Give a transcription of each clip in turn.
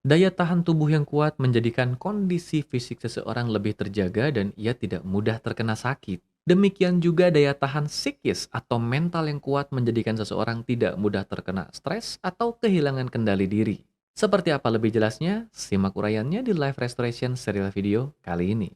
Daya tahan tubuh yang kuat menjadikan kondisi fisik seseorang lebih terjaga dan ia tidak mudah terkena sakit. Demikian juga daya tahan psikis atau mental yang kuat menjadikan seseorang tidak mudah terkena stres atau kehilangan kendali diri. Seperti apa lebih jelasnya? Simak uraiannya di Live Restoration serial video kali ini.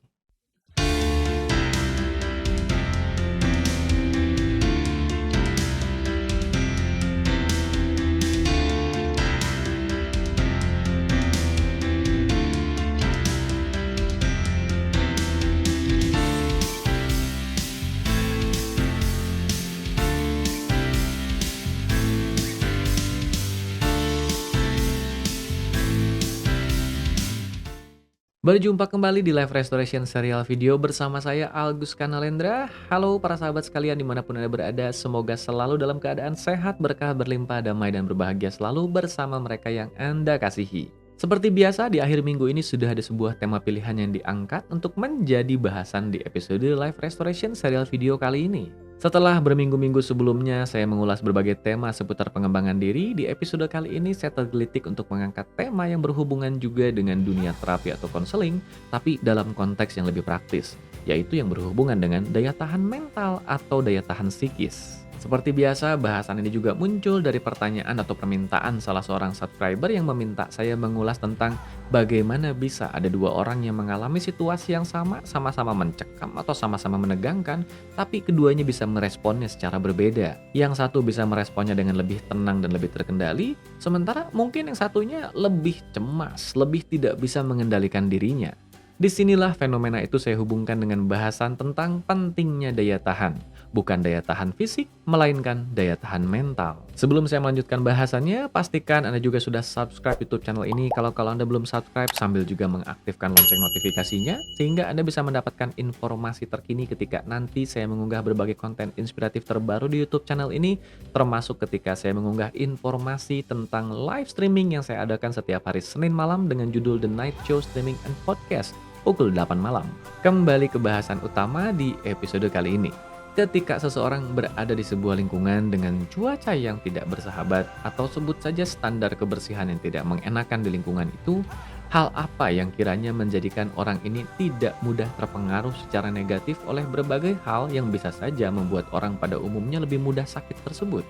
Berjumpa kembali di Live Restoration serial video bersama saya Algus Kanalendra. Halo para sahabat sekalian dimanapun Anda berada, semoga selalu dalam keadaan sehat, berkah, berlimpah, damai, dan berbahagia selalu bersama mereka yang Anda kasihi. Seperti biasa, di akhir minggu ini sudah ada sebuah tema pilihan yang diangkat untuk menjadi bahasan di episode Live Restoration serial video kali ini. Setelah berminggu-minggu sebelumnya saya mengulas berbagai tema seputar pengembangan diri, di episode kali ini saya tergelitik untuk mengangkat tema yang berhubungan juga dengan dunia terapi atau konseling, tapi dalam konteks yang lebih praktis, yaitu yang berhubungan dengan daya tahan mental atau daya tahan psikis. Seperti biasa, bahasan ini juga muncul dari pertanyaan atau permintaan salah seorang subscriber yang meminta saya mengulas tentang bagaimana bisa ada dua orang yang mengalami situasi yang sama, sama-sama mencekam atau sama-sama menegangkan, tapi keduanya bisa meresponnya secara berbeda. Yang satu bisa meresponnya dengan lebih tenang dan lebih terkendali, sementara mungkin yang satunya lebih cemas, lebih tidak bisa mengendalikan dirinya. Disinilah fenomena itu saya hubungkan dengan bahasan tentang pentingnya daya tahan. Bukan daya tahan fisik, melainkan daya tahan mental. Sebelum saya melanjutkan bahasannya, pastikan Anda juga sudah subscribe YouTube channel ini. Kalau Anda belum subscribe, sambil juga mengaktifkan lonceng notifikasinya, sehingga Anda bisa mendapatkan informasi terkini ketika nanti saya mengunggah berbagai konten inspiratif terbaru di YouTube channel ini, termasuk ketika saya mengunggah informasi tentang live streaming yang saya adakan setiap hari Senin malam dengan judul The Night Show Streaming and Podcast pukul 8 malam. Kembali ke bahasan utama di episode kali ini. Ketika seseorang berada di sebuah lingkungan dengan cuaca yang tidak bersahabat atau sebut saja standar kebersihan yang tidak mengenakan di lingkungan itu, hal apa yang kiranya menjadikan orang ini tidak mudah terpengaruh secara negatif oleh berbagai hal yang bisa saja membuat orang pada umumnya lebih mudah sakit tersebut?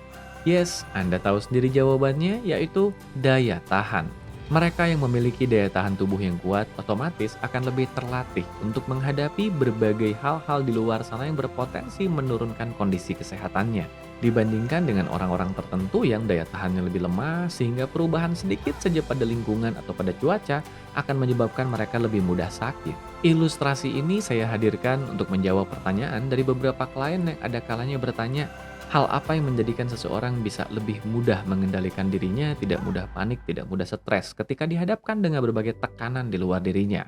Yes, Anda tahu sendiri jawabannya, yaitu daya tahan. Mereka yang memiliki daya tahan tubuh yang kuat otomatis akan lebih terlatih untuk menghadapi berbagai hal-hal di luar sana yang berpotensi menurunkan kondisi kesehatannya. Dibandingkan dengan orang-orang tertentu yang daya tahannya lebih lemah sehingga perubahan sedikit saja pada lingkungan atau pada cuaca akan menyebabkan mereka lebih mudah sakit. Ilustrasi ini saya hadirkan untuk menjawab pertanyaan dari beberapa klien yang ada kalanya bertanya, hal apa yang menjadikan seseorang bisa lebih mudah mengendalikan dirinya, tidak mudah panik, tidak mudah stres ketika dihadapkan dengan berbagai tekanan di luar dirinya?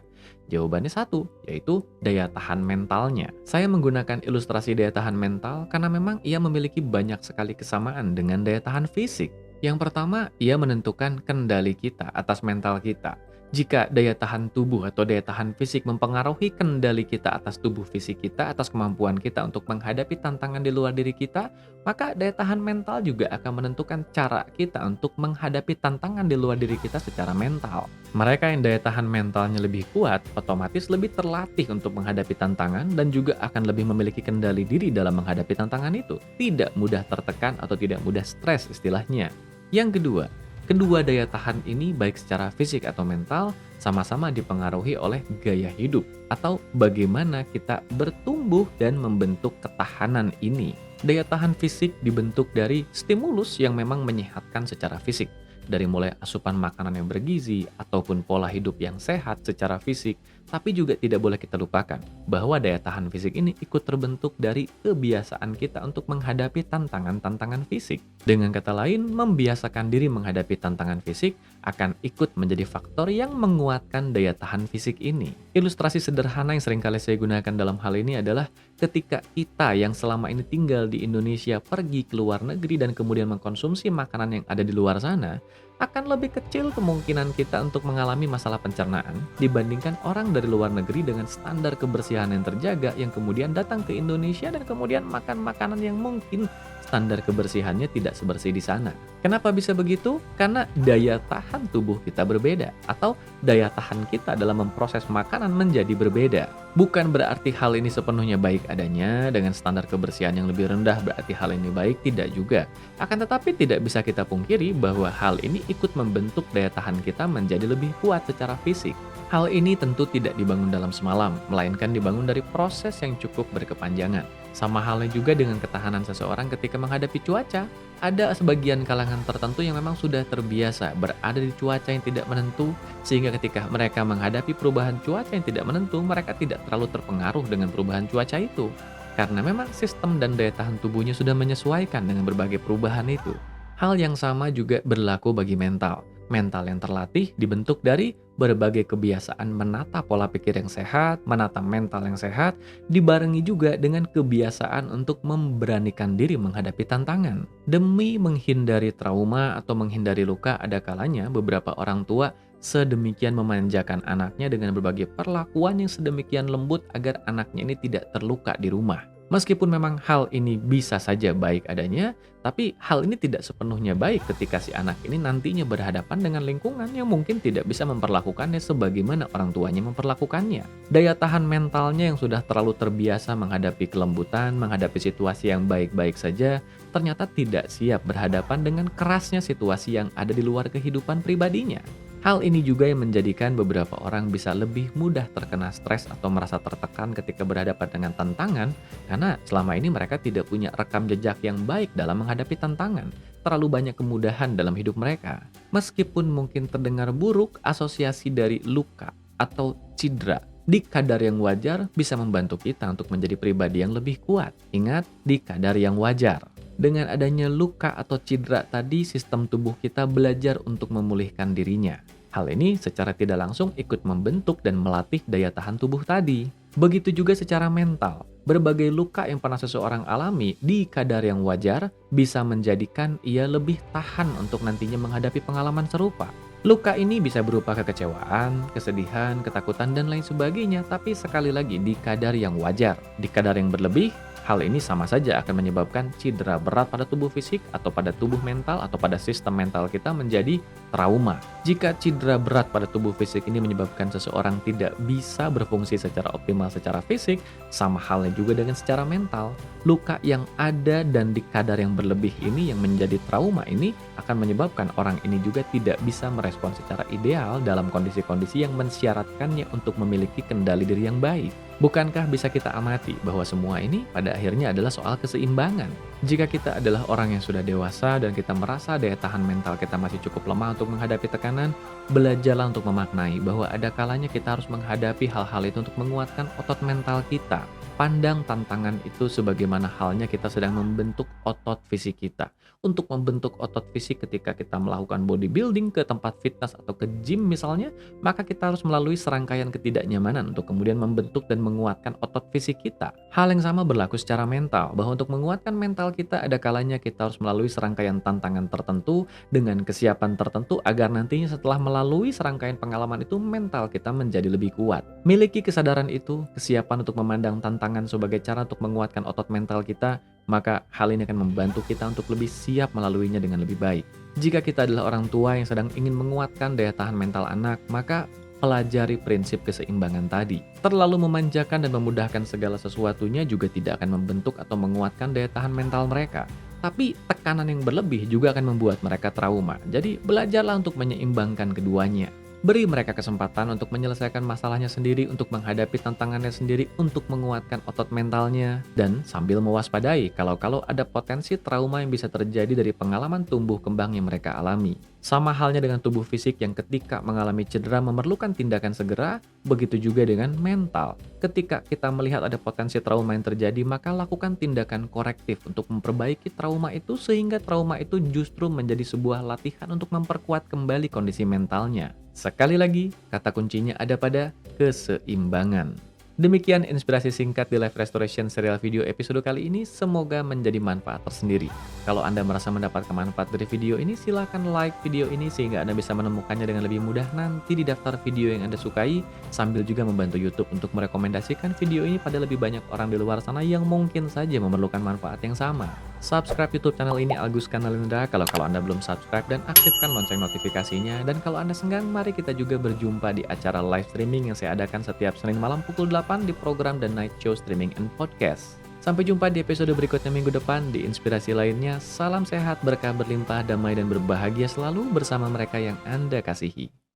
Jawabannya satu, yaitu daya tahan mentalnya. Saya menggunakan ilustrasi daya tahan mental karena memang ia memiliki banyak sekali kesamaan dengan daya tahan fisik. Yang pertama, ia menentukan kendali kita atas mental kita. Jika daya tahan tubuh atau daya tahan fisik mempengaruhi kendali kita atas tubuh fisik kita, atas kemampuan kita untuk menghadapi tantangan di luar diri kita, maka daya tahan mental juga akan menentukan cara kita untuk menghadapi tantangan di luar diri kita secara mental. Mereka yang daya tahan mentalnya lebih kuat, otomatis lebih terlatih untuk menghadapi tantangan dan juga akan lebih memiliki kendali diri dalam menghadapi tantangan itu. Tidak mudah tertekan atau tidak mudah stres istilahnya. Yang kedua, kedua daya tahan ini baik secara fisik atau mental sama-sama dipengaruhi oleh gaya hidup atau bagaimana kita bertumbuh dan membentuk ketahanan ini. Daya tahan fisik dibentuk dari stimulus yang memang menyehatkan secara fisik. Dari mulai asupan makanan yang bergizi ataupun pola hidup yang sehat secara fisik, tapi juga tidak boleh kita lupakan bahwa daya tahan fisik ini ikut terbentuk dari kebiasaan kita untuk menghadapi tantangan-tantangan fisik. Dengan kata lain, membiasakan diri menghadapi tantangan fisik akan ikut menjadi faktor yang menguatkan daya tahan fisik ini. Ilustrasi sederhana yang seringkali saya gunakan dalam hal ini adalah ketika kita yang selama ini tinggal di Indonesia pergi ke luar negeri dan kemudian mengkonsumsi makanan yang ada di luar sana, akan lebih kecil kemungkinan kita untuk mengalami masalah pencernaan dibandingkan orang dari luar negeri dengan standar kebersihan yang terjaga yang kemudian datang ke Indonesia dan kemudian makan makanan yang mungkin standar kebersihannya tidak sebersih di sana. Kenapa bisa begitu? Karena daya tahan tubuh kita berbeda, atau daya tahan kita dalam memproses makanan menjadi berbeda. Bukan berarti hal ini sepenuhnya baik adanya, dengan standar kebersihan yang lebih rendah berarti hal ini baik, tidak juga. Akan tetapi tidak bisa kita pungkiri bahwa hal ini ikut membentuk daya tahan kita menjadi lebih kuat secara fisik. Hal ini tentu tidak dibangun dalam semalam, melainkan dibangun dari proses yang cukup berkepanjangan. Sama halnya juga dengan ketahanan seseorang ketika menghadapi cuaca. Ada sebagian kalangan tertentu yang memang sudah terbiasa berada di cuaca yang tidak menentu, sehingga ketika mereka menghadapi perubahan cuaca yang tidak menentu, mereka tidak terlalu terpengaruh dengan perubahan cuaca itu. Karena memang sistem dan daya tahan tubuhnya sudah menyesuaikan dengan berbagai perubahan itu. Hal yang sama juga berlaku bagi mental. Mental yang terlatih dibentuk dari berbagai kebiasaan menata pola pikir yang sehat, menata mental yang sehat, dibarengi juga dengan kebiasaan untuk memberanikan diri menghadapi tantangan. Demi menghindari trauma atau menghindari luka, ada kalanya beberapa orang tua sedemikian memanjakan anaknya dengan berbagai perlakuan yang sedemikian lembut agar anaknya ini tidak terluka di rumah. Meskipun memang hal ini bisa saja baik adanya, tapi hal ini tidak sepenuhnya baik ketika si anak ini nantinya berhadapan dengan lingkungan yang mungkin tidak bisa memperlakukannya sebagaimana orang tuanya memperlakukannya. Daya tahan mentalnya yang sudah terlalu terbiasa menghadapi kelembutan, menghadapi situasi yang baik-baik saja, ternyata tidak siap berhadapan dengan kerasnya situasi yang ada di luar kehidupan pribadinya. Hal ini juga yang menjadikan beberapa orang bisa lebih mudah terkena stres atau merasa tertekan ketika berhadapan dengan tantangan, karena selama ini mereka tidak punya rekam jejak yang baik dalam menghadapi tantangan. Terlalu banyak kemudahan dalam hidup mereka. Meskipun mungkin terdengar buruk, asosiasi dari luka atau cedera di kadar yang wajar bisa membantu kita untuk menjadi pribadi yang lebih kuat. Ingat, di kadar yang wajar. Dengan adanya luka atau cedera tadi, sistem tubuh kita belajar untuk memulihkan dirinya. Hal ini secara tidak langsung ikut membentuk dan melatih daya tahan tubuh tadi. Begitu juga secara mental. Berbagai luka yang pernah seseorang alami di kadar yang wajar bisa menjadikan ia lebih tahan untuk nantinya menghadapi pengalaman serupa. Luka ini bisa berupa kekecewaan, kesedihan, ketakutan, dan lain sebagainya, tapi sekali lagi di kadar yang wajar. Di kadar yang berlebih, hal ini sama saja akan menyebabkan cedera berat pada tubuh fisik atau pada tubuh mental atau pada sistem mental kita menjadi trauma. Jika cedera berat pada tubuh fisik ini menyebabkan seseorang tidak bisa berfungsi secara optimal secara fisik, sama halnya juga dengan secara mental. Luka yang ada dan di kadar yang berlebih ini yang menjadi trauma ini akan menyebabkan orang ini juga tidak bisa merespon secara ideal dalam kondisi-kondisi yang mensyaratkannya untuk memiliki kendali diri yang baik. Bukankah bisa kita amati bahwa semua ini pada akhirnya adalah soal keseimbangan? Jika kita adalah orang yang sudah dewasa dan kita merasa daya tahan mental kita masih cukup lemah untuk menghadapi tekanan, belajarlah untuk memaknai bahwa ada kalanya kita harus menghadapi hal-hal itu untuk menguatkan otot mental kita. Pandang tantangan itu sebagaimana halnya kita sedang membentuk otot fisik kita. Untuk membentuk otot fisik ketika kita melakukan bodybuilding ke tempat fitness atau ke gym misalnya, maka kita harus melalui serangkaian ketidaknyamanan untuk kemudian membentuk dan menguatkan otot fisik kita. Hal yang sama berlaku secara mental, bahwa untuk menguatkan mental kita ada kalanya kita harus melalui serangkaian tantangan tertentu dengan kesiapan tertentu agar nantinya setelah melalui serangkaian pengalaman itu mental kita menjadi lebih kuat. Miliki kesadaran itu, kesiapan untuk memandang tantangan sebagai cara untuk menguatkan otot mental kita, maka hal ini akan membantu kita untuk lebih siap melaluinya dengan lebih baik. Jika kita adalah orang tua yang sedang ingin menguatkan daya tahan mental anak, maka pelajari prinsip keseimbangan tadi. Terlalu memanjakan dan memudahkan segala sesuatunya juga tidak akan membentuk atau menguatkan daya tahan mental mereka. Tapi tekanan yang berlebih juga akan membuat mereka trauma. Jadi belajarlah untuk menyeimbangkan keduanya. Beri mereka kesempatan untuk menyelesaikan masalahnya sendiri, untuk menghadapi tantangannya sendiri, untuk menguatkan otot mentalnya, dan sambil mewaspadai kalau ada potensi trauma yang bisa terjadi dari pengalaman tumbuh kembang yang mereka alami. Sama halnya dengan tubuh fisik yang ketika mengalami cedera memerlukan tindakan segera, begitu juga dengan mental. Ketika kita melihat ada potensi trauma yang terjadi, maka lakukan tindakan korektif untuk memperbaiki trauma itu sehingga trauma itu justru menjadi sebuah latihan untuk memperkuat kembali kondisi mentalnya. Sekali lagi, kata kuncinya ada pada keseimbangan. Demikian inspirasi singkat di Life Restoration serial video episode kali ini, semoga menjadi manfaat tersendiri. Kalau Anda merasa mendapatkan manfaat dari video ini, silakan like video ini sehingga Anda bisa menemukannya dengan lebih mudah nanti di daftar video yang Anda sukai, sambil juga membantu YouTube untuk merekomendasikan video ini pada lebih banyak orang di luar sana yang mungkin saja memerlukan manfaat yang sama. Subscribe YouTube channel ini Agus Kanalendra kalau Anda belum subscribe dan aktifkan lonceng notifikasinya. Dan kalau Anda senggang, mari kita juga berjumpa di acara live streaming yang saya adakan setiap Senin malam pukul 8 di program The Night Show Streaming and Podcast. Sampai jumpa di episode berikutnya minggu depan di inspirasi lainnya. Salam sehat, berkah berlimpah, damai dan berbahagia selalu bersama mereka yang Anda kasihi.